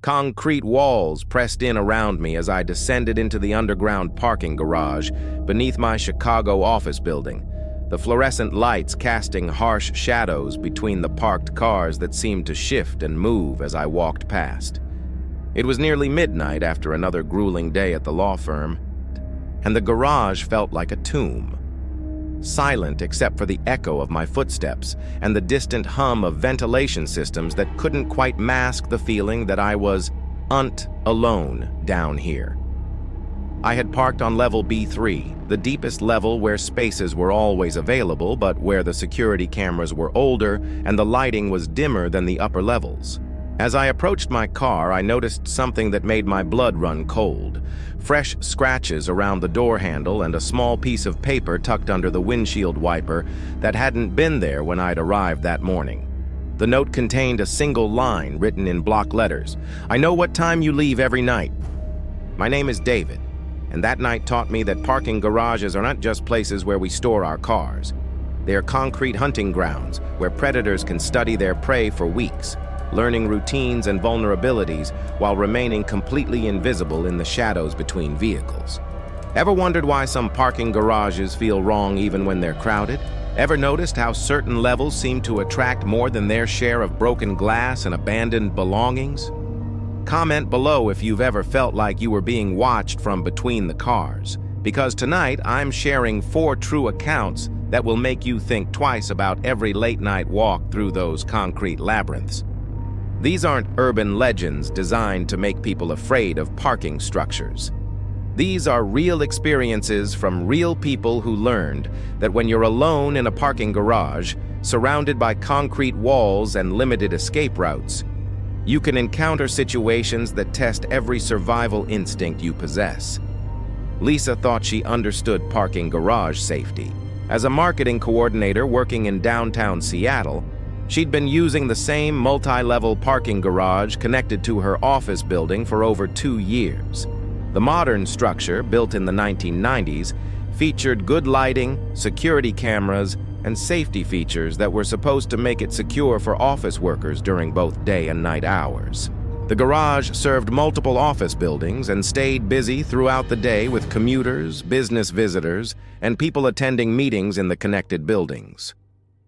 Concrete walls pressed in around me as I descended into the underground parking garage beneath my Chicago office building, the fluorescent lights casting harsh shadows between the parked cars that seemed to shift and move as I walked past. It was nearly midnight after another grueling day at the law firm, and the garage felt like a tomb. Silent except for the echo of my footsteps and the distant hum of ventilation systems that couldn't quite mask the feeling that I was alone down here. I had parked on level B3, the deepest level where spaces were always available but where the security cameras were older and the lighting was dimmer than the upper levels. As I approached my car, I noticed something that made my blood run cold. Fresh scratches around the door handle and a small piece of paper tucked under the windshield wiper that hadn't been there when I'd arrived that morning. The note contained a single line written in block letters. "I know what time you leave every night. My name is David, and that night taught me that parking garages are not just places where we store our cars. They are concrete hunting grounds where predators can study their prey for weeks, learning routines and vulnerabilities while remaining completely invisible in the shadows between vehicles. Ever wondered why some parking garages feel wrong even when they're crowded? Ever noticed how certain levels seem to attract more than their share of broken glass and abandoned belongings? Comment below if you've ever felt like you were being watched from between the cars, because tonight I'm sharing 4 true accounts that will make you think twice about every late-night walk through those concrete labyrinths. These aren't urban legends designed to make people afraid of parking structures. These are real experiences from real people who learned that when you're alone in a parking garage, surrounded by concrete walls and limited escape routes, you can encounter situations that test every survival instinct you possess. Lisa thought she understood parking garage safety. As a marketing coordinator working in downtown Seattle, she'd been using the same multi-level parking garage connected to her office building for over 2 years. The modern structure, built in the 1990s, featured good lighting, security cameras, and safety features that were supposed to make it secure for office workers during both day and night hours. The garage served multiple office buildings and stayed busy throughout the day with commuters, business visitors, and people attending meetings in the connected buildings.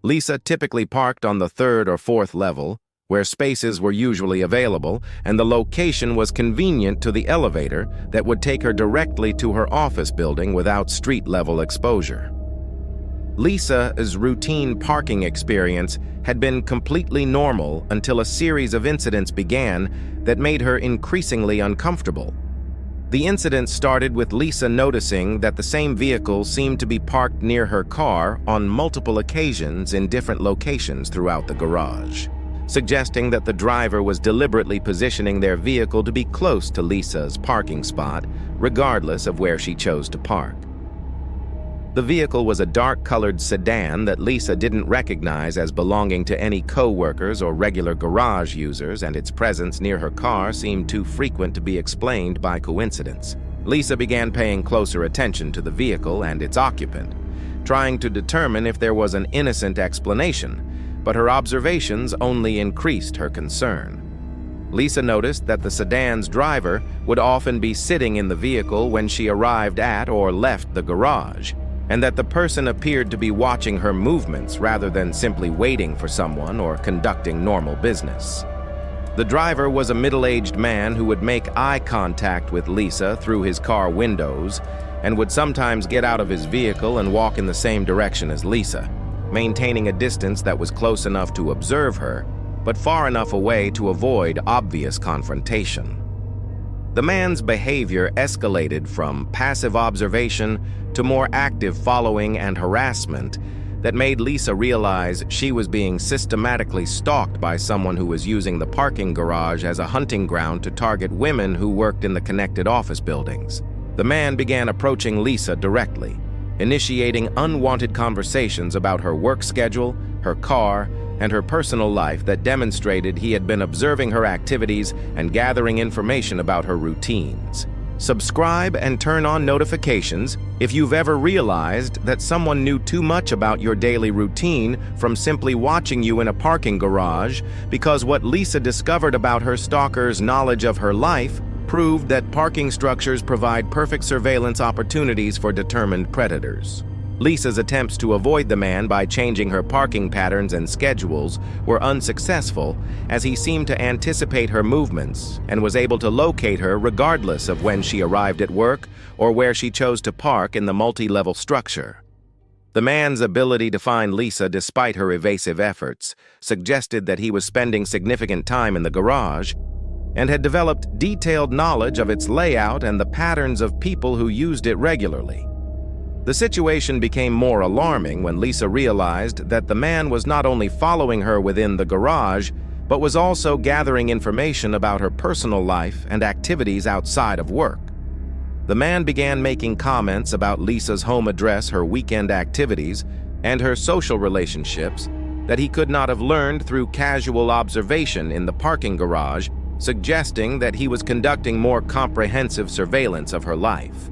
Lisa typically parked on the 3rd or 4th level, where spaces were usually available, and the location was convenient to the elevator that would take her directly to her office building without street-level exposure. Lisa's routine parking experience had been completely normal until a series of incidents began that made her increasingly uncomfortable. The incident started with Lisa noticing that the same vehicle seemed to be parked near her car on multiple occasions in different locations throughout the garage, suggesting that the driver was deliberately positioning their vehicle to be close to Lisa's parking spot, regardless of where she chose to park. The vehicle was a dark-colored sedan that Lisa didn't recognize as belonging to any co-workers or regular garage users, and its presence near her car seemed too frequent to be explained by coincidence. Lisa began paying closer attention to the vehicle and its occupant, trying to determine if there was an innocent explanation, but her observations only increased her concern. Lisa noticed that the sedan's driver would often be sitting in the vehicle when she arrived at or left the garage, and that the person appeared to be watching her movements rather than simply waiting for someone or conducting normal business. The driver was a middle-aged man who would make eye contact with Lisa through his car windows and would sometimes get out of his vehicle and walk in the same direction as Lisa, maintaining a distance that was close enough to observe her, but far enough away to avoid obvious confrontation. The man's behavior escalated from passive observation to more active following and harassment that made Lisa realize she was being systematically stalked by someone who was using the parking garage as a hunting ground to target women who worked in the connected office buildings. The man began approaching Lisa directly, initiating unwanted conversations about her work schedule, her car, and her personal life that demonstrated he had been observing her activities and gathering information about her routines. Subscribe and turn on notifications if you've ever realized that someone new too much about your daily routine from simply watching you in a parking garage, because what Lisa discovered about her stalker's knowledge of her life proved that parking structures provide perfect surveillance opportunities for determined predators. Lisa's attempts to avoid the man by changing her parking patterns and schedules were unsuccessful, as he seemed to anticipate her movements and was able to locate her regardless of when she arrived at work or where she chose to park in the multi-level structure. The man's ability to find Lisa despite her evasive efforts suggested that he was spending significant time in the garage and had developed detailed knowledge of its layout and the patterns of people who used it regularly. The situation became more alarming when Lisa realized that the man was not only following her within the garage, but was also gathering information about her personal life and activities outside of work. The man began making comments about Lisa's home address, her weekend activities, and her social relationships that he could not have learned through casual observation in the parking garage, suggesting that he was conducting more comprehensive surveillance of her life.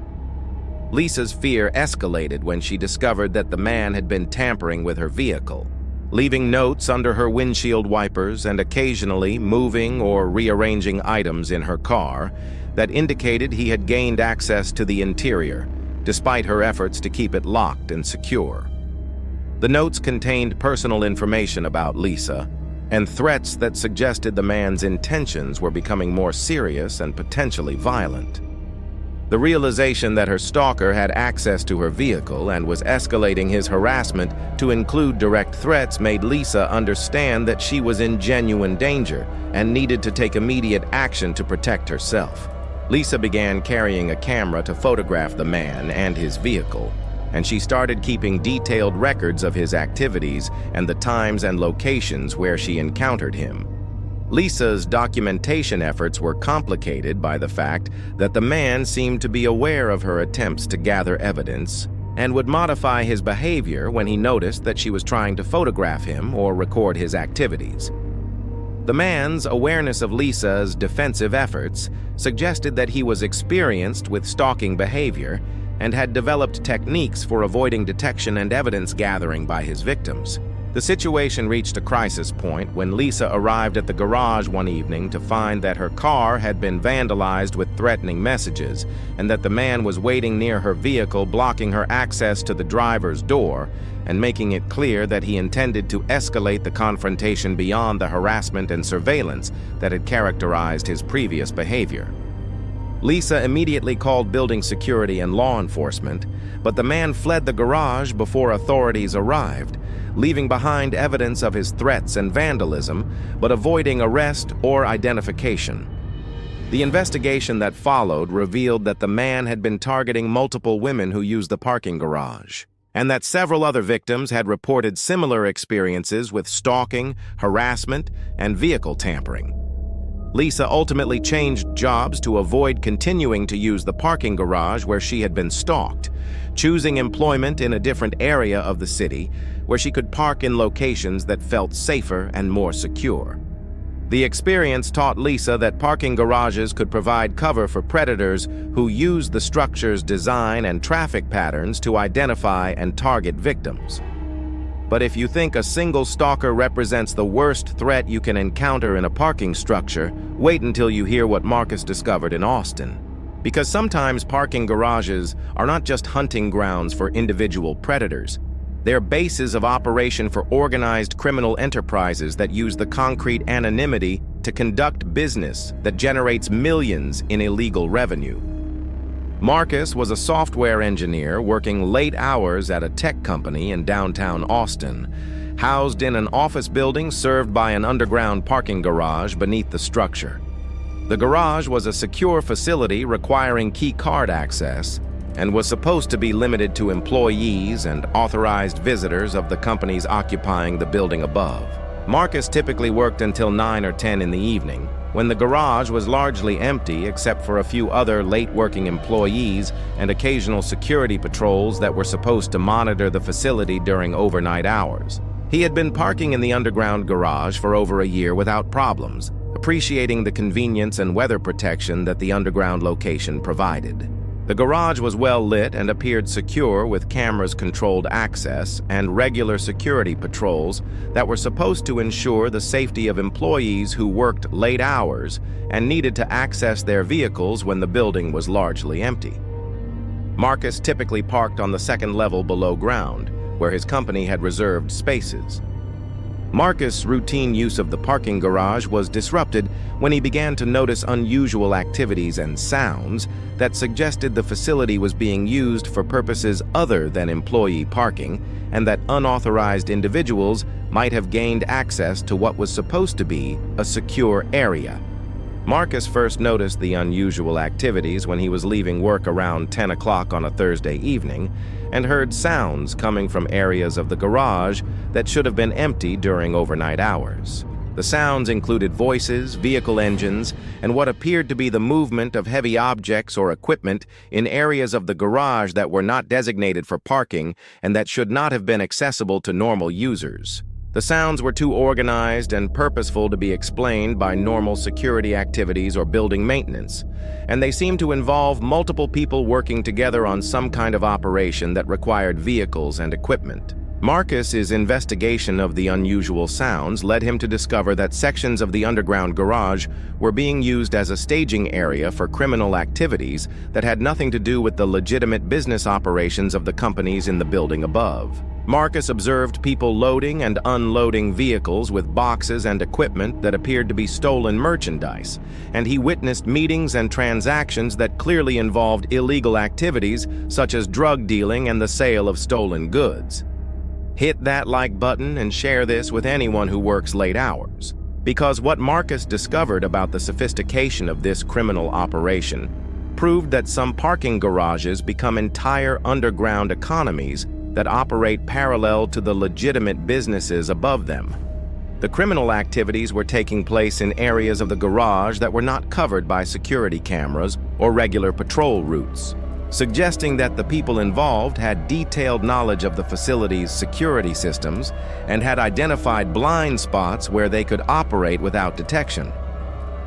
Lisa's fear escalated when she discovered that the man had been tampering with her vehicle, leaving notes under her windshield wipers and occasionally moving or rearranging items in her car that indicated he had gained access to the interior, despite her efforts to keep it locked and secure. The notes contained personal information about Lisa and threats that suggested the man's intentions were becoming more serious and potentially violent. The realization that her stalker had access to her vehicle and was escalating his harassment to include direct threats made Lisa understand that she was in genuine danger and needed to take immediate action to protect herself. Lisa began carrying a camera to photograph the man and his vehicle, and she started keeping detailed records of his activities and the times and locations where she encountered him. Lisa's documentation efforts were complicated by the fact that the man seemed to be aware of her attempts to gather evidence and would modify his behavior when he noticed that she was trying to photograph him or record his activities. The man's awareness of Lisa's defensive efforts suggested that he was experienced with stalking behavior and had developed techniques for avoiding detection and evidence gathering by his victims. The situation reached a crisis point when Lisa arrived at the garage one evening to find that her car had been vandalized with threatening messages and that the man was waiting near her vehicle, blocking her access to the driver's door and making it clear that he intended to escalate the confrontation beyond the harassment and surveillance that had characterized his previous behavior. Lisa immediately called building security and law enforcement, but the man fled the garage before authorities arrived, leaving behind evidence of his threats and vandalism, but avoiding arrest or identification. The investigation that followed revealed that the man had been targeting multiple women who used the parking garage, and that several other victims had reported similar experiences with stalking, harassment, and vehicle tampering. Lisa ultimately changed jobs to avoid continuing to use the parking garage where she had been stalked, choosing employment in a different area of the city where she could park in locations that felt safer and more secure. The experience taught Lisa that parking garages could provide cover for predators who used the structure's design and traffic patterns to identify and target victims. But if you think a single stalker represents the worst threat you can encounter in a parking structure, wait until you hear what Marcus discovered in Austin. Because sometimes parking garages are not just hunting grounds for individual predators. They're bases of operation for organized criminal enterprises that use the concrete anonymity to conduct business that generates millions in illegal revenue. Marcus was a software engineer working late hours at a tech company in downtown Austin, housed in an office building served by an underground parking garage beneath the structure. The garage was a secure facility requiring key card access and was supposed to be limited to employees and authorized visitors of the companies occupying the building above. Marcus typically worked until 9 or 10 in the evening, when the garage was largely empty except for a few other late-working employees and occasional security patrols that were supposed to monitor the facility during overnight hours. He had been parking in the underground garage for over a year without problems, appreciating the convenience and weather protection that the underground location provided. The garage was well lit and appeared secure with cameras controlled access and regular security patrols that were supposed to ensure the safety of employees who worked late hours and needed to access their vehicles when the building was largely empty. Marcus typically parked on the second level below ground, where his company had reserved spaces. Marcus' routine use of the parking garage was disrupted when he began to notice unusual activities and sounds that suggested the facility was being used for purposes other than employee parking and that unauthorized individuals might have gained access to what was supposed to be a secure area. Marcus first noticed the unusual activities when he was leaving work around 10 o'clock on a Thursday evening and heard sounds coming from areas of the garage that should have been empty during overnight hours. The sounds included voices, vehicle engines, and what appeared to be the movement of heavy objects or equipment in areas of the garage that were not designated for parking and that should not have been accessible to normal users. The sounds were too organized and purposeful to be explained by normal security activities or building maintenance, and they seemed to involve multiple people working together on some kind of operation that required vehicles and equipment. Marcus's investigation of the unusual sounds led him to discover that sections of the underground garage were being used as a staging area for criminal activities that had nothing to do with the legitimate business operations of the companies in the building above. Marcus observed people loading and unloading vehicles with boxes and equipment that appeared to be stolen merchandise, and he witnessed meetings and transactions that clearly involved illegal activities such as drug dealing and the sale of stolen goods. Hit that like button and share this with anyone who works late hours, because what Marcus discovered about the sophistication of this criminal operation proved that some parking garages become entire underground economies that operate parallel to the legitimate businesses above them. The criminal activities were taking place in areas of the garage that were not covered by security cameras or regular patrol routes, suggesting that the people involved had detailed knowledge of the facility's security systems and had identified blind spots where they could operate without detection.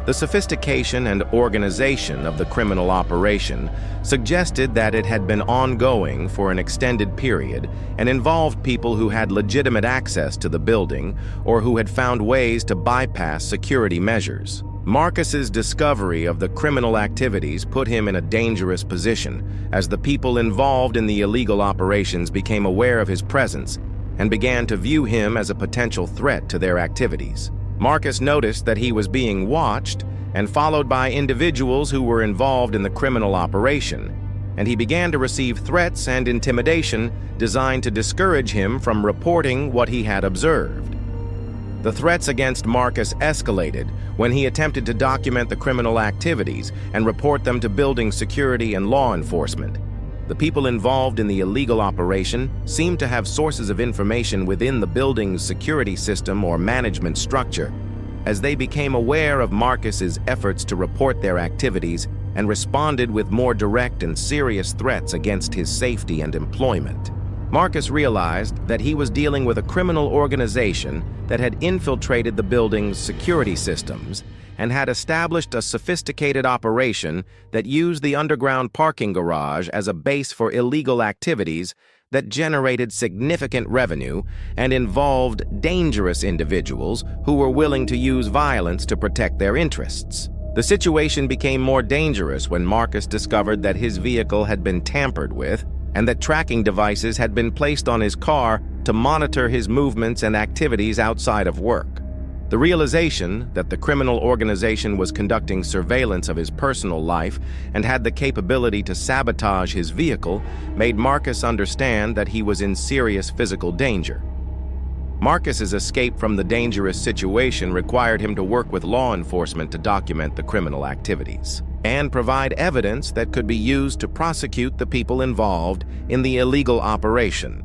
The sophistication and organization of the criminal operation suggested that it had been ongoing for an extended period and involved people who had legitimate access to the building or who had found ways to bypass security measures. Marcus's discovery of the criminal activities put him in a dangerous position as the people involved in the illegal operations became aware of his presence and began to view him as a potential threat to their activities. Marcus noticed that he was being watched and followed by individuals who were involved in the criminal operation, and he began to receive threats and intimidation designed to discourage him from reporting what he had observed. The threats against Marcus escalated when he attempted to document the criminal activities and report them to building security and law enforcement. The people involved in the illegal operation seemed to have sources of information within the building's security system or management structure, as they became aware of Marcus's efforts to report their activities and responded with more direct and serious threats against his safety and employment. Marcus realized that he was dealing with a criminal organization that had infiltrated the building's security systems and had established a sophisticated operation that used the underground parking garage as a base for illegal activities that generated significant revenue and involved dangerous individuals who were willing to use violence to protect their interests. The situation became more dangerous when Marcus discovered that his vehicle had been tampered with and that tracking devices had been placed on his car to monitor his movements and activities outside of work. The realization that the criminal organization was conducting surveillance of his personal life and had the capability to sabotage his vehicle made Marcus understand that he was in serious physical danger. Marcus's escape from the dangerous situation required him to work with law enforcement to document the criminal activities and provide evidence that could be used to prosecute the people involved in the illegal operation.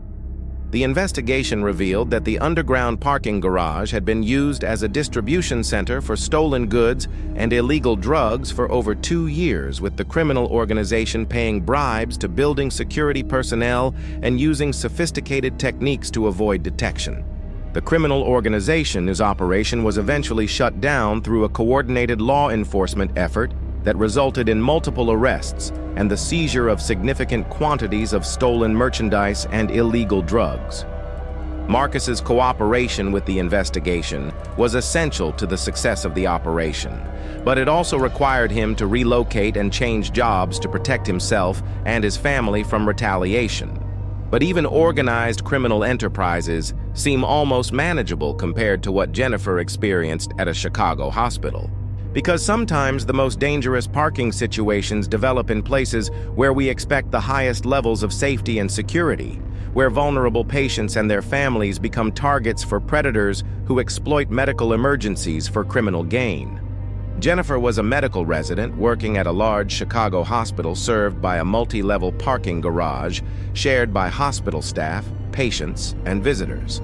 The investigation revealed that the underground parking garage had been used as a distribution center for stolen goods and illegal drugs for over 2 years, with the criminal organization paying bribes to building security personnel and using sophisticated techniques to avoid detection. The criminal organization's operation was eventually shut down through a coordinated law enforcement effort that resulted in multiple arrests and the seizure of significant quantities of stolen merchandise and illegal drugs. Marcus's cooperation with the investigation was essential to the success of the operation, but it also required him to relocate and change jobs to protect himself and his family from retaliation. But even organized criminal enterprises seem almost manageable compared to what Jennifer experienced at a Chicago hospital. Because sometimes the most dangerous parking situations develop in places where we expect the highest levels of safety and security, where vulnerable patients and their families become targets for predators who exploit medical emergencies for criminal gain. Jennifer was a medical resident working at a large Chicago hospital served by a multi-level parking garage shared by hospital staff, patients, and visitors.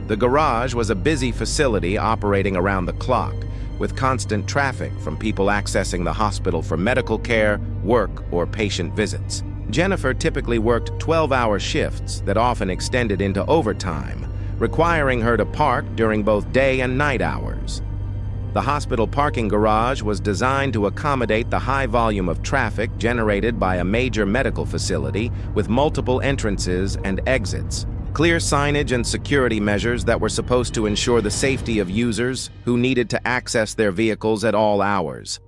The garage was a busy facility operating around the clock, with constant traffic from people accessing the hospital for medical care, work, or patient visits. Jennifer typically worked 12-hour shifts that often extended into overtime, requiring her to park during both day and night hours. The hospital parking garage was designed to accommodate the high volume of traffic generated by a major medical facility with multiple entrances and exits. Clear signage and security measures that were supposed to ensure the safety of users who needed to access their vehicles at all hours.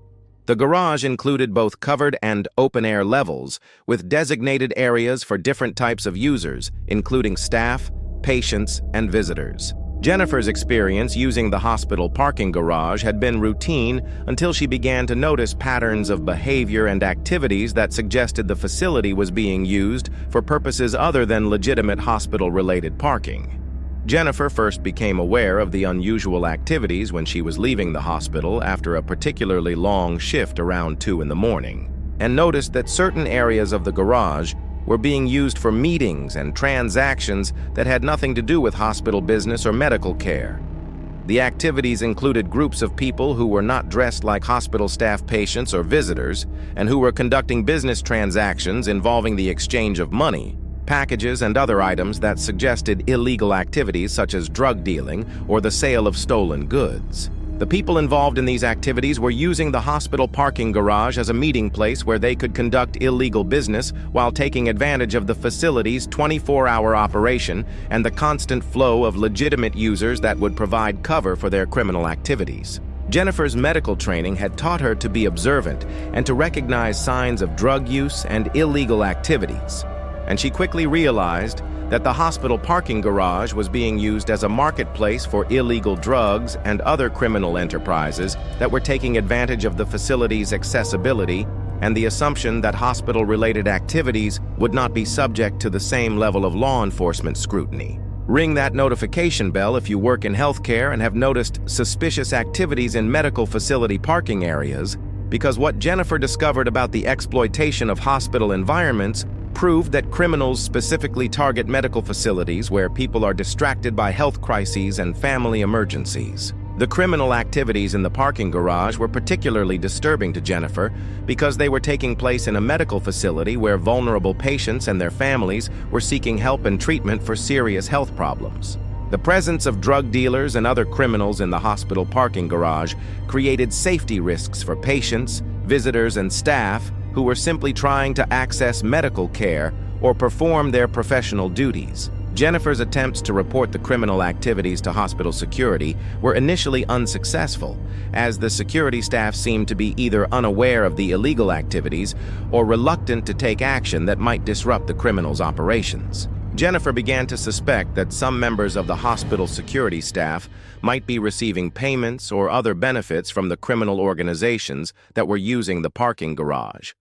The garage included both covered and open-air levels, with designated areas for different types of users, including staff, patients, and visitors. Jennifer's experience using the hospital parking garage had been routine until she began to notice patterns of behavior and activities that suggested the facility was being used for purposes other than legitimate hospital-related parking. Jennifer first became aware of the unusual activities when she was leaving the hospital after a particularly long shift around 2 in the morning, and noticed that certain areas of the garage were being used for meetings and transactions that had nothing to do with hospital business or medical care. The activities included groups of people who were not dressed like hospital staff, patients, or visitors, and who were conducting business transactions involving the exchange of money, packages, and other items that suggested illegal activities such as drug dealing or the sale of stolen goods. The people involved in these activities were using the hospital parking garage as a meeting place where they could conduct illegal business while taking advantage of the facility's 24-hour operation and the constant flow of legitimate users that would provide cover for their criminal activities. Jennifer's medical training had taught her to be observant and to recognize signs of drug use and illegal activities, and she quickly realized that the hospital parking garage was being used as a marketplace for illegal drugs and other criminal enterprises that were taking advantage of the facility's accessibility and the assumption that hospital-related activities would not be subject to the same level of law enforcement scrutiny. Ring that notification bell if you work in healthcare and have noticed suspicious activities in medical facility parking areas, because what Jennifer discovered about the exploitation of hospital environments proved that criminals specifically target medical facilities where people are distracted by health crises and family emergencies. The criminal activities in the parking garage were particularly disturbing to Jennifer because they were taking place in a medical facility where vulnerable patients and their families were seeking help and treatment for serious health problems. The presence of drug dealers and other criminals in the hospital parking garage created safety risks for patients, visitors, and staff who were simply trying to access medical care or perform their professional duties. Jennifer's attempts to report the criminal activities to hospital security were initially unsuccessful, as the security staff seemed to be either unaware of the illegal activities or reluctant to take action that might disrupt the criminals' operations. Jennifer began to suspect that some members of the hospital security staff might be receiving payments or other benefits from the criminal organizations that were using the parking garage.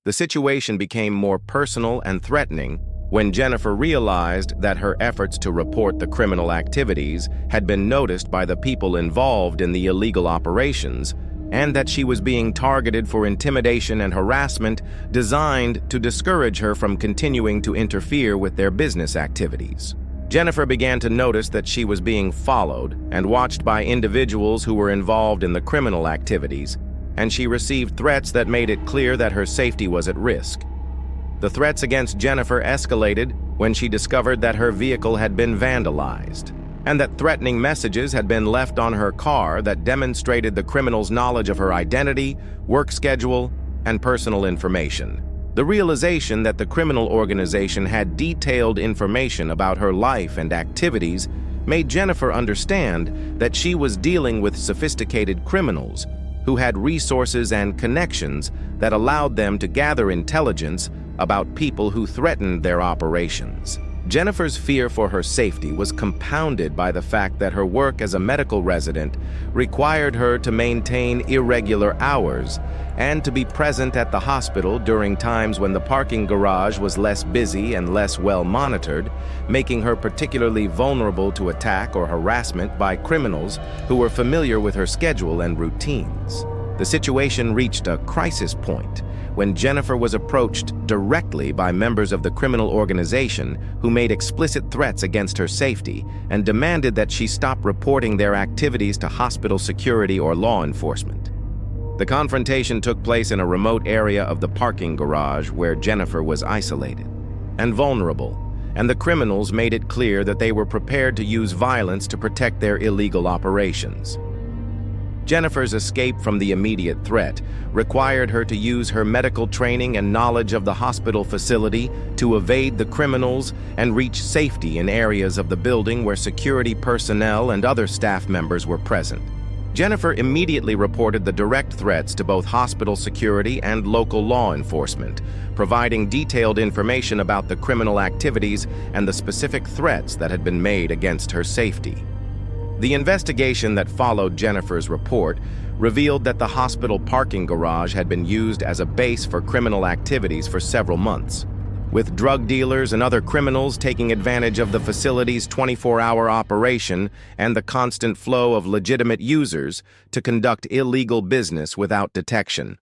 The situation became more personal and threatening when Jennifer realized that her efforts to report the criminal activities had been noticed by the people involved in the illegal operations, and that she was being targeted for intimidation and harassment designed to discourage her from continuing to interfere with their business activities. Jennifer began to notice that she was being followed and watched by individuals who were involved in the criminal activities, and she received threats that made it clear that her safety was at risk. The threats against Jennifer escalated when she discovered that her vehicle had been vandalized. and that threatening messages had been left on her car that demonstrated the criminal's knowledge of her identity, work schedule, and personal information. The realization that the criminal organization had detailed information about her life and activities made Jennifer understand that she was dealing with sophisticated criminals who had resources and connections that allowed them to gather intelligence about people who threatened their operations. Jennifer's fear for her safety was compounded by the fact that her work as a medical resident required her to maintain irregular hours and to be present at the hospital during times when the parking garage was less busy and less well monitored, making her particularly vulnerable to attack or harassment by criminals who were familiar with her schedule and routines. The situation reached a crisis point when Jennifer was approached directly by members of the criminal organization who made explicit threats against her safety and demanded that she stop reporting their activities to hospital security or law enforcement. The confrontation took place in a remote area of the parking garage where Jennifer was isolated and vulnerable, and the criminals made it clear that they were prepared to use violence to protect their illegal operations. Jennifer's escape from the immediate threat required her to use her medical training and knowledge of the hospital facility to evade the criminals and reach safety in areas of the building where security personnel and other staff members were present. Jennifer immediately reported the direct threats to both hospital security and local law enforcement, providing detailed information about the criminal activities and the specific threats that had been made against her safety. The investigation that followed Jennifer's report revealed that the hospital parking garage had been used as a base for criminal activities for several months, with drug dealers and other criminals taking advantage of the facility's 24-hour operation and the constant flow of legitimate users to conduct illegal business without detection.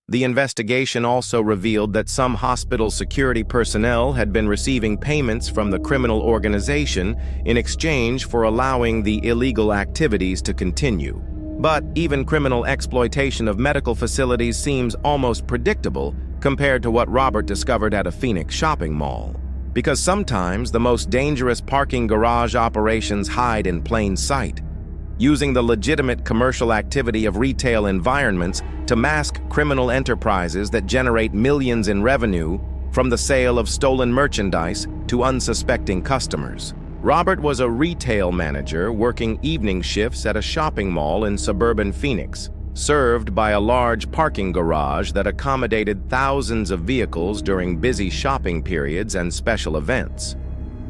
The investigation also revealed that some hospital security personnel had been receiving payments from the criminal organization in exchange for allowing the illegal activities to continue. But even criminal exploitation of medical facilities seems almost predictable compared to what Robert discovered at a Phoenix shopping mall. Because sometimes the most dangerous parking garage operations hide in plain sight, using the legitimate commercial activity of retail environments to mask criminal enterprises that generate millions in revenue from the sale of stolen merchandise to unsuspecting customers. Robert was a retail manager working evening shifts at a shopping mall in suburban Phoenix, served by a large parking garage that accommodated thousands of vehicles during busy shopping periods and special events.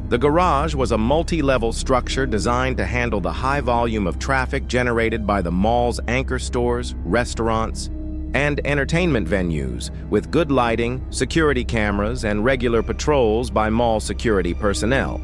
The garage was a multi-level structure designed to handle the high volume of traffic generated by the mall's anchor stores, restaurants, and entertainment venues, with good lighting, security cameras, and regular patrols by mall security personnel.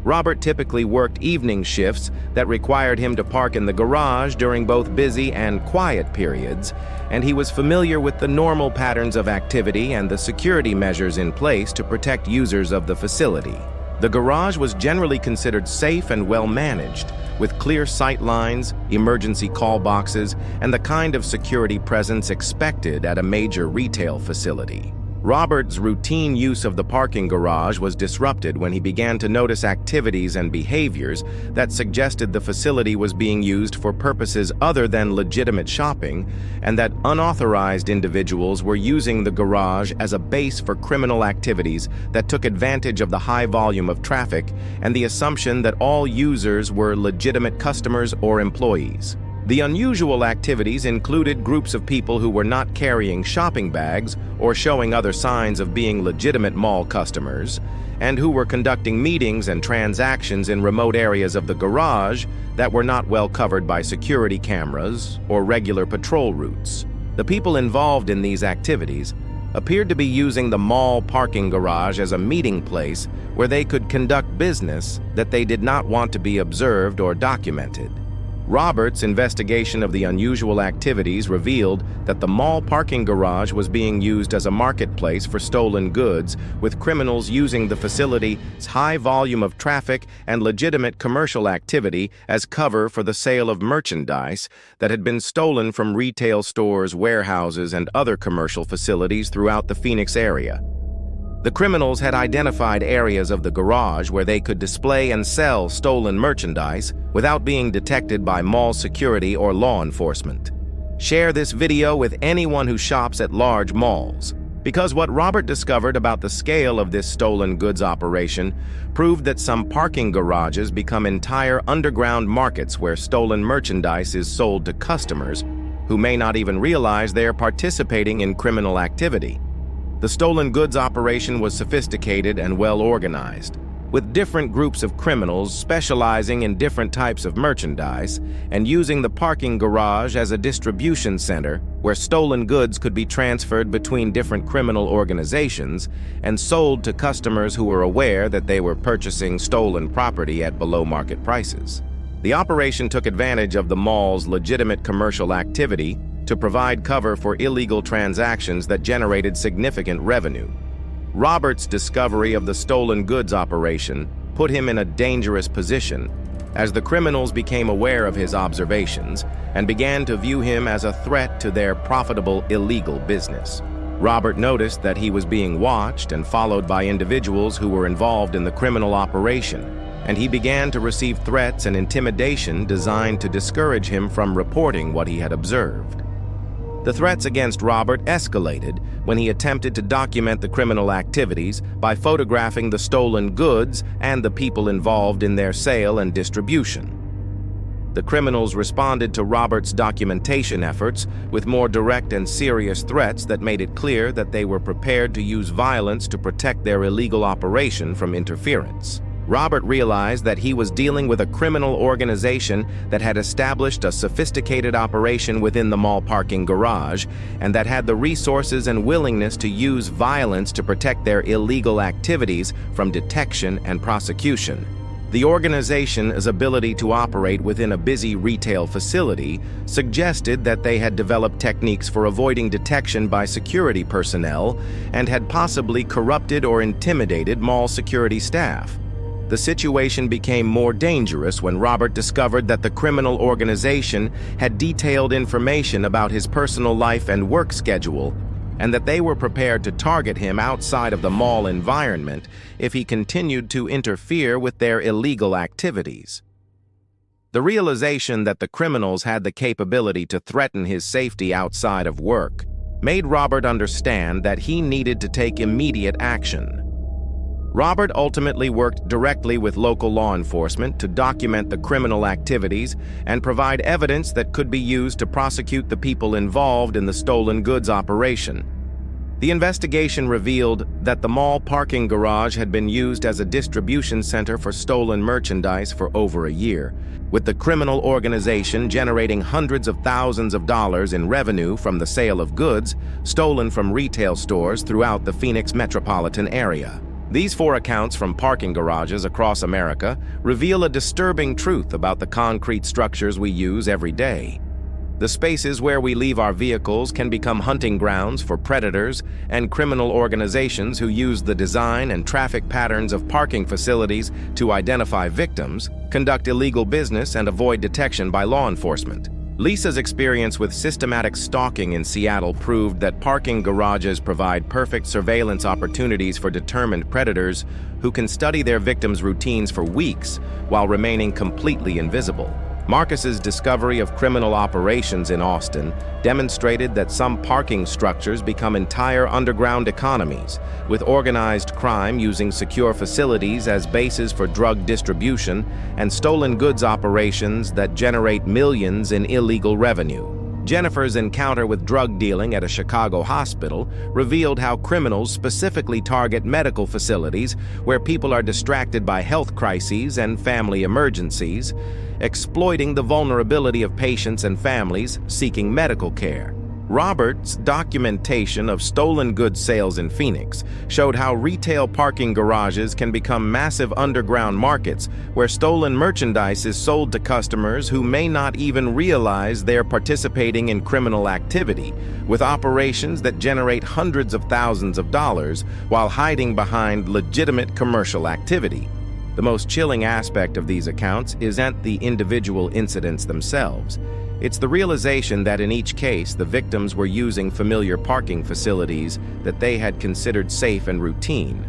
Robert typically worked evening shifts that required him to park in the garage during both busy and quiet periods, and he was familiar with the normal patterns of activity and the security measures in place to protect users of the facility. The garage was generally considered safe and well-managed, with clear sight lines, emergency call boxes, and the kind of security presence expected at a major retail facility. Robert's routine use of the parking garage was disrupted when he began to notice activities and behaviors that suggested the facility was being used for purposes other than legitimate shopping, and that unauthorized individuals were using the garage as a base for criminal activities that took advantage of the high volume of traffic and the assumption that all users were legitimate customers or employees. The unusual activities included groups of people who were not carrying shopping bags or showing other signs of being legitimate mall customers, and who were conducting meetings and transactions in remote areas of the garage that were not well covered by security cameras or regular patrol routes. The people involved in these activities appeared to be using the mall parking garage as a meeting place where they could conduct business that they did not want to be observed or documented. Robert's investigation of the unusual activities revealed that the mall parking garage was being used as a marketplace for stolen goods, with criminals using the facility's high volume of traffic and legitimate commercial activity as cover for the sale of merchandise that had been stolen from retail stores, warehouses, and other commercial facilities throughout the Phoenix area. The criminals had identified areas of the garage where they could display and sell stolen merchandise without being detected by mall security or law enforcement. Share this video with anyone who shops at large malls, because what Robert discovered about the scale of this stolen goods operation proved that some parking garages become entire underground markets where stolen merchandise is sold to customers who may not even realize they are participating in criminal activity. The stolen goods operation was sophisticated and well organized, with different groups of criminals specializing in different types of merchandise and using the parking garage as a distribution center where stolen goods could be transferred between different criminal organizations and sold to customers who were aware that they were purchasing stolen property at below-market prices. The operation took advantage of the mall's legitimate commercial activity to provide cover for illegal transactions that generated significant revenue. Robert's discovery of the stolen goods operation put him in a dangerous position as the criminals became aware of his observations and began to view him as a threat to their profitable illegal business. Robert noticed that he was being watched and followed by individuals who were involved in the criminal operation, and he began to receive threats and intimidation designed to discourage him from reporting what he had observed. The threats against Robert escalated when he attempted to document the criminal activities by photographing the stolen goods and the people involved in their sale and distribution. The criminals responded to Robert's documentation efforts with more direct and serious threats that made it clear that they were prepared to use violence to protect their illegal operation from interference. Robert realized that he was dealing with a criminal organization that had established a sophisticated operation within the mall parking garage and that had the resources and willingness to use violence to protect their illegal activities from detection and prosecution. The organization's ability to operate within a busy retail facility suggested that they had developed techniques for avoiding detection by security personnel and had possibly corrupted or intimidated mall security staff. The situation became more dangerous when Robert discovered that the criminal organization had detailed information about his personal life and work schedule, and that they were prepared to target him outside of the mall environment if he continued to interfere with their illegal activities. The realization that the criminals had the capability to threaten his safety outside of work made Robert understand that he needed to take immediate action. Robert ultimately worked directly with local law enforcement to document the criminal activities and provide evidence that could be used to prosecute the people involved in the stolen goods operation. The investigation revealed that the mall parking garage had been used as a distribution center for stolen merchandise for over a year, with the criminal organization generating hundreds of thousands of dollars in revenue from the sale of goods stolen from retail stores throughout the Phoenix metropolitan area. These 4 accounts from parking garages across America reveal a disturbing truth about the concrete structures we use every day. The spaces where we leave our vehicles can become hunting grounds for predators and criminal organizations who use the design and traffic patterns of parking facilities to identify victims, conduct illegal business, and avoid detection by law enforcement. Lisa's experience with systematic stalking in Seattle proved that parking garages provide perfect surveillance opportunities for determined predators who can study their victims' routines for weeks while remaining completely invisible. Marcus's discovery of criminal operations in Austin demonstrated that some parking structures become entire underground economies, with organized crime using secure facilities as bases for drug distribution and stolen goods operations that generate millions in illegal revenue. Jennifer's encounter with drug dealing at a Chicago hospital revealed how criminals specifically target medical facilities where people are distracted by health crises and family emergencies, exploiting the vulnerability of patients and families seeking medical care. Robert's documentation of stolen goods sales in Phoenix showed how retail parking garages can become massive underground markets where stolen merchandise is sold to customers who may not even realize they're participating in criminal activity, with operations that generate hundreds of thousands of dollars while hiding behind legitimate commercial activity. The most chilling aspect of these accounts isn't the individual incidents themselves. It's the realization that in each case, the victims were using familiar parking facilities that they had considered safe and routine,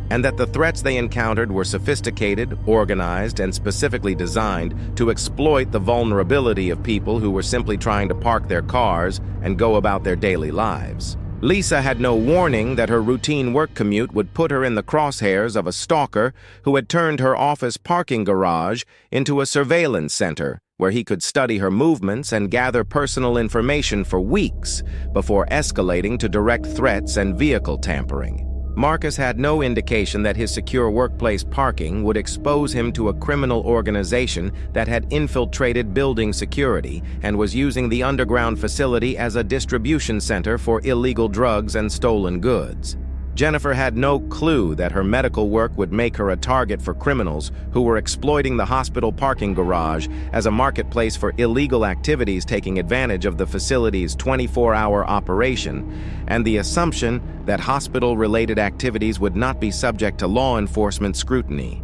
and that the threats they encountered were sophisticated, organized, and specifically designed to exploit the vulnerability of people who were simply trying to park their cars and go about their daily lives. Lisa had no warning that her routine work commute would put her in the crosshairs of a stalker who had turned her office parking garage into a surveillance center where he could study her movements and gather personal information for weeks before escalating to direct threats and vehicle tampering. Marcus had no indication that his secure workplace parking would expose him to a criminal organization that had infiltrated building security and was using the underground facility as a distribution center for illegal drugs and stolen goods. Jennifer had no clue that her medical work would make her a target for criminals who were exploiting the hospital parking garage as a marketplace for illegal activities, taking advantage of the facility's 24-hour operation, and the assumption that hospital-related activities would not be subject to law enforcement scrutiny.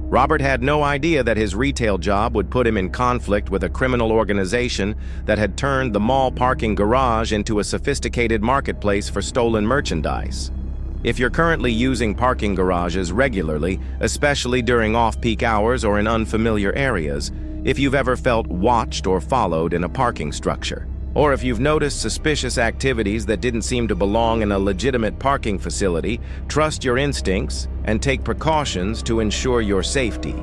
Robert had no idea that his retail job would put him in conflict with a criminal organization that had turned the mall parking garage into a sophisticated marketplace for stolen merchandise. If you're currently using parking garages regularly, especially during off-peak hours or in unfamiliar areas, if you've ever felt watched or followed in a parking structure, or if you've noticed suspicious activities that didn't seem to belong in a legitimate parking facility, trust your instincts and take precautions to ensure your safety.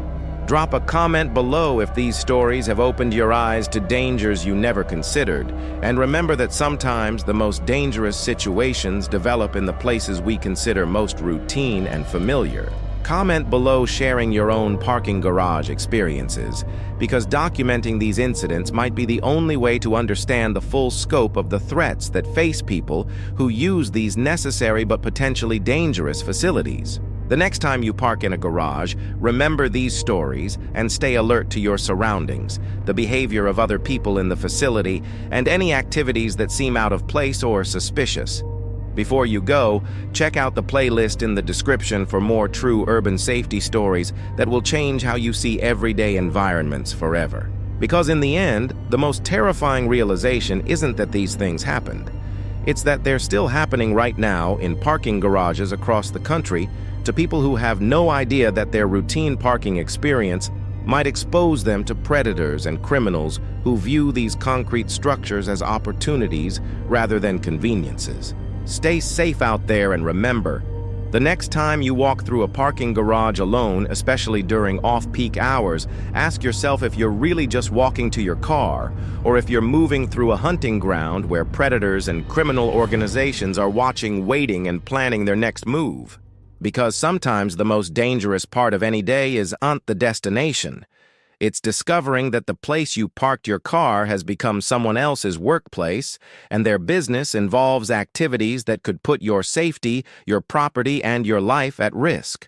Drop a comment below if these stories have opened your eyes to dangers you never considered, and remember that sometimes the most dangerous situations develop in the places we consider most routine and familiar. Comment below sharing your own parking garage experiences, because documenting these incidents might be the only way to understand the full scope of the threats that face people who use these necessary but potentially dangerous facilities. The next time you park in a garage, remember these stories and stay alert to your surroundings, the behavior of other people in the facility, and any activities that seem out of place or suspicious. Before you go, check out the playlist in the description for more true urban safety stories that will change how you see everyday environments forever. Because in the end, the most terrifying realization isn't that these things happened. It's that they're still happening right now in parking garages across the country to people who have no idea that their routine parking experience might expose them to predators and criminals who view these concrete structures as opportunities rather than conveniences. Stay safe out there, and remember, the next time you walk through a parking garage alone, especially during off-peak hours, ask yourself if you're really just walking to your car, or if you're moving through a hunting ground where predators and criminal organizations are watching, waiting, and planning their next move. Because sometimes the most dangerous part of any day isn't the destination. It's discovering that the place you parked your car has become someone else's workplace, and their business involves activities that could put your safety, your property, and your life at risk.